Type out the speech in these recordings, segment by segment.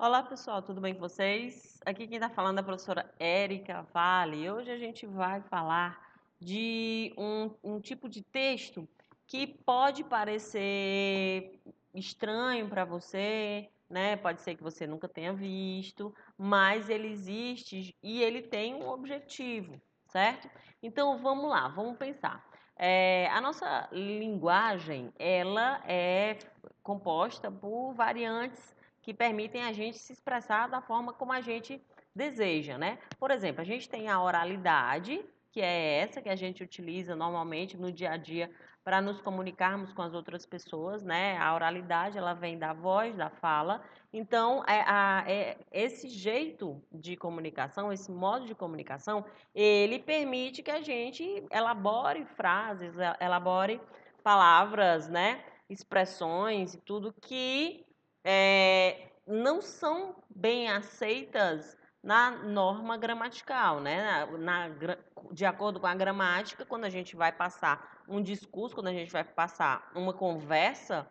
Olá pessoal, tudo bem com vocês? Aqui quem está falando é a professora Érica Vale. Hoje a gente vai falar de um tipo de texto que pode parecer estranho para você, né? Pode ser que você nunca tenha visto, mas ele existe e ele tem um objetivo, certo? Então vamos lá, vamos pensar. A nossa linguagem, ela é composta por variantes que permitem a gente se expressar da forma como a gente deseja, né? Por exemplo, a gente tem a oralidade, que é essa que a gente utiliza normalmente no dia a dia para nos comunicarmos com as outras pessoas, né? A oralidade, ela vem da voz, da fala. Então, esse jeito de comunicação, esse modo de comunicação, ele permite que a gente elabore frases, elabore palavras, né? Expressões e tudo que não são bem aceitas na norma gramatical, né? De acordo com a gramática, quando a gente vai passar um discurso, quando a gente vai passar uma conversa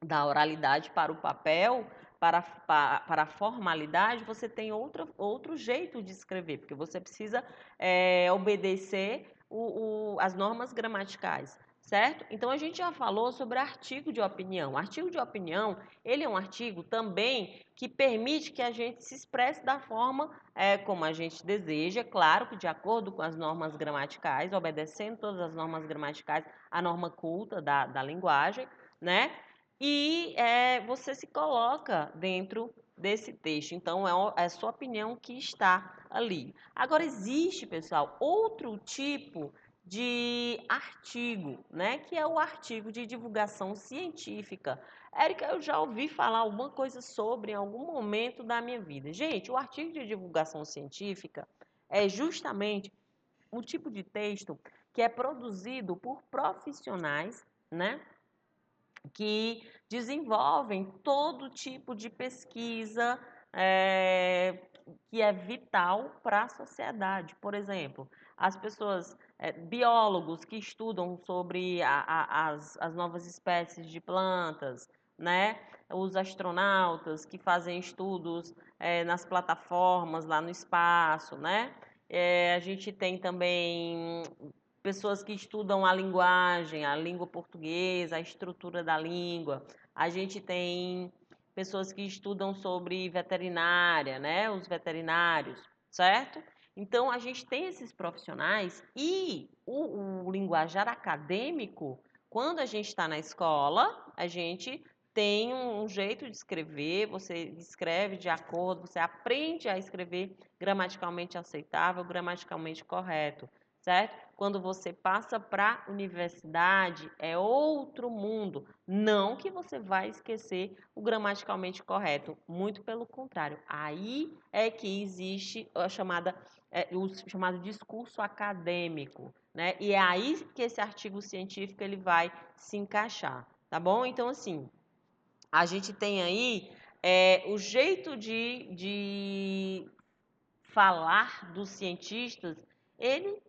da oralidade para o papel, para a formalidade, você tem outro jeito de escrever, porque você precisa obedecer as normas gramaticais, certo? Então, a gente já falou sobre artigo de opinião. O artigo de opinião, ele é um artigo também que permite que a gente se expresse da forma como a gente deseja, claro que de acordo com as normas gramaticais, obedecendo todas as normas gramaticais, a norma culta da linguagem, né? E você se coloca dentro desse texto. Então, é a sua opinião que está ali. Agora, existe, pessoal, outro tipo de artigo, né? Que é o artigo de divulgação científica. Érica, eu já ouvi falar alguma coisa sobre em algum momento da minha vida. Gente, o artigo de divulgação científica é justamente o tipo de texto que é produzido por profissionais, né? Que desenvolvem todo tipo de pesquisa que é vital para a sociedade. Por exemplo, as pessoas, biólogos que estudam sobre as novas espécies de plantas, né? Os astronautas que fazem estudos nas plataformas lá no espaço, né? A gente tem também pessoas que estudam a linguagem, a língua portuguesa, a estrutura da língua. A gente tem pessoas que estudam sobre veterinária, né? Os veterinários, certo? Então, a gente tem esses profissionais e o linguajar acadêmico, quando a gente está na escola, a gente tem um jeito de escrever, você escreve de acordo, você aprende a escrever gramaticalmente aceitável, gramaticalmente correto, certo? Quando você passa para a universidade, é outro mundo. Não que você vai esquecer o gramaticalmente correto, muito pelo contrário. Aí é que existe o chamado discurso acadêmico, né? E é aí que esse artigo científico ele vai se encaixar, tá bom? Então, assim, a gente tem aí o jeito de falar dos cientistas, ele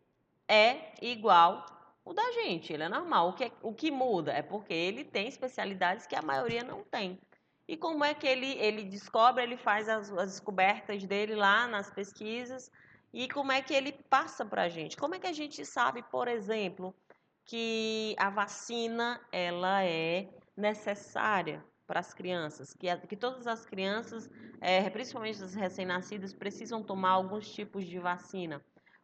é igual o da gente, ele é normal. O que muda é porque ele tem especialidades que a maioria não tem. E como é que ele descobre, ele faz as descobertas dele lá nas pesquisas, e como é que ele passa para a gente? Como é que a gente sabe, por exemplo, que a vacina ela é necessária para as crianças, que todas as crianças, principalmente as recém-nascidas, precisam tomar alguns tipos de vacina?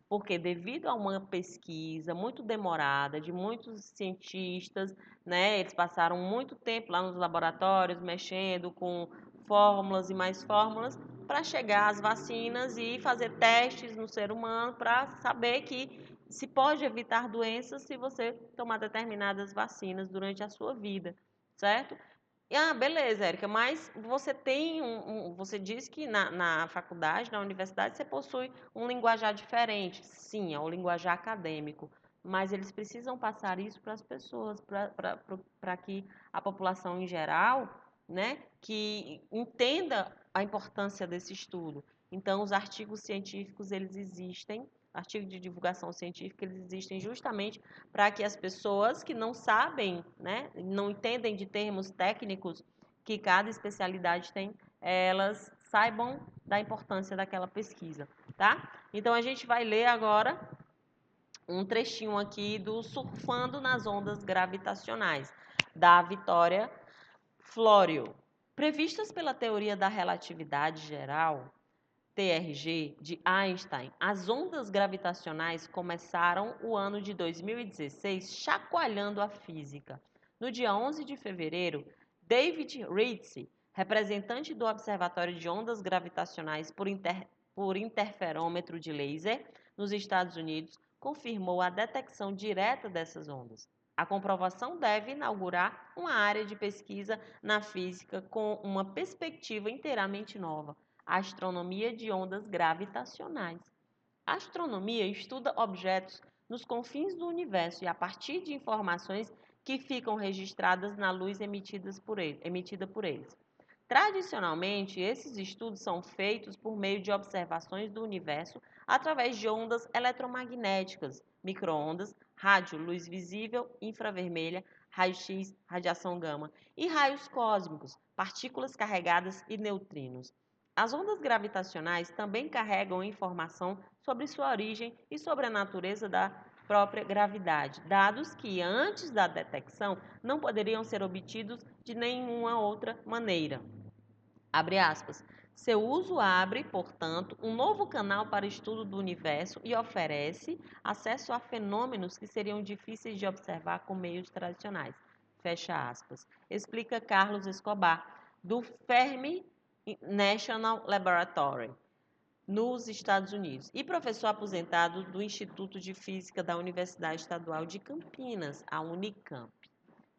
Porque devido a uma pesquisa muito demorada de muitos cientistas, né, eles passaram muito tempo lá nos laboratórios mexendo com fórmulas e mais fórmulas para chegar às vacinas e fazer testes no ser humano para saber que se pode evitar doenças se você tomar determinadas vacinas durante a sua vida, certo? Beleza, Érica, mas você tem você diz que na faculdade, na universidade, você possui um linguajar diferente. Sim, é o linguajar acadêmico, mas eles precisam passar isso para as pessoas, para que a população em geral, né, que entenda a importância desse estudo. Então, os artigos científicos, eles existem, artigos de divulgação científica, eles existem justamente para que as pessoas que não sabem, né, não entendem de termos técnicos que cada especialidade tem, elas saibam da importância daquela pesquisa, tá? Então, a gente vai ler agora um trechinho aqui do Surfando nas Ondas Gravitacionais, da Vitória Florio. Previstas pela teoria da relatividade geral, TRG, de Einstein, as ondas gravitacionais começaram o ano de 2016 chacoalhando a física. No dia 11 de fevereiro, David Ritchie, representante do Observatório de Ondas Gravitacionais por Interferômetro de Laser, nos Estados Unidos, confirmou a detecção direta dessas ondas. A comprovação deve inaugurar uma área de pesquisa na física com uma perspectiva inteiramente nova: a astronomia de ondas gravitacionais. A astronomia estuda objetos nos confins do universo e a partir de informações que ficam registradas na luz emitida por eles. Tradicionalmente, esses estudos são feitos por meio de observações do universo através de ondas eletromagnéticas, microondas, rádio, luz visível, infravermelha, raio-x, radiação gama e raios cósmicos, partículas carregadas e neutrinos. As ondas gravitacionais também carregam informação sobre sua origem e sobre a natureza da própria gravidade, dados que antes da detecção não poderiam ser obtidos de nenhuma outra maneira. Abre aspas. Seu uso abre, portanto, um novo canal para estudo do universo e oferece acesso a fenômenos que seriam difíceis de observar com meios tradicionais. Fecha aspas. Explica Carlos Escobar, do Fermi National Laboratory, nos Estados Unidos, e professor aposentado do Instituto de Física da Universidade Estadual de Campinas, a Unicamp.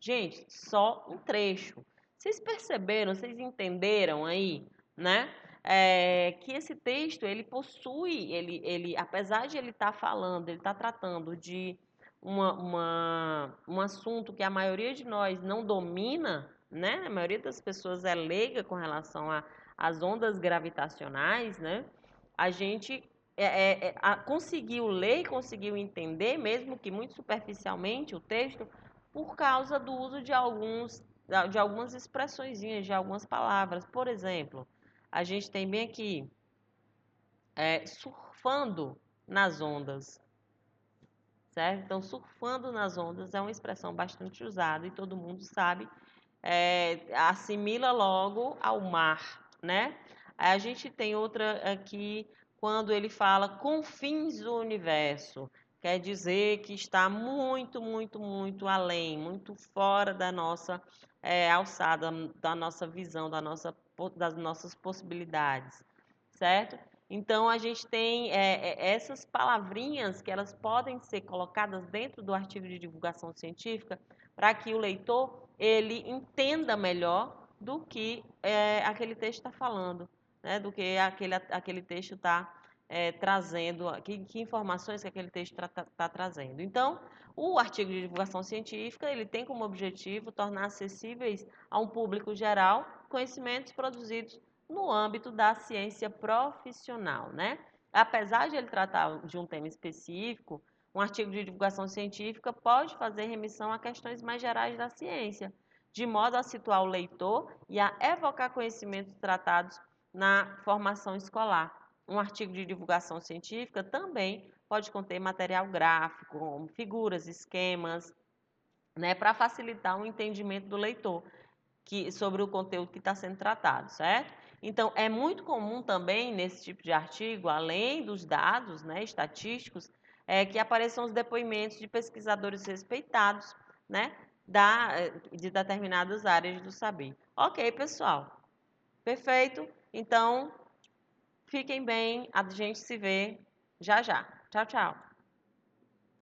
Gente, só um trecho. Vocês perceberam, vocês entenderam aí, né? Que esse texto, ele possui, apesar de ele estar falando, ele está tratando de um assunto que a maioria de nós não domina, né? A maioria das pessoas é leiga com relação às ondas gravitacionais, né? A gente conseguiu ler e conseguiu entender, mesmo que muito superficialmente, o texto, por causa do uso de algumas expressõezinhas, de algumas palavras. Por exemplo, a gente tem bem aqui, surfando nas ondas, certo? Então, surfando nas ondas é uma expressão bastante usada e todo mundo sabe, assimila logo ao mar, né? A gente tem outra aqui, quando ele fala confins do universo, quer dizer que está muito, muito, muito além, muito fora da nossa alçada, da nossa visão, das nossas possibilidades, certo? Então, a gente tem essas palavrinhas que elas podem ser colocadas dentro do artigo de divulgação científica para que o leitor ele entenda melhor do que aquele texto está falando, né? Do que aquele texto está trazendo, que informações que aquele texto está trazendo. Então, o artigo de divulgação científica ele tem como objetivo tornar acessíveis a um público geral conhecimentos produzidos no âmbito da ciência profissional, né? Apesar de ele tratar de um tema específico, um artigo de divulgação científica pode fazer remissão a questões mais gerais da ciência, de modo a situar o leitor e a evocar conhecimentos tratados na formação escolar. Um artigo de divulgação científica também pode conter material gráfico, como figuras, esquemas, né, para facilitar o entendimento do leitor sobre o conteúdo que está sendo tratado, certo? Então, é muito comum também, nesse tipo de artigo, além dos dados, né, estatísticos, que apareçam os depoimentos de pesquisadores respeitados, né, de determinadas áreas do saber. Ok, pessoal? Perfeito? Então, fiquem bem, a gente se vê já já. Tchau, tchau.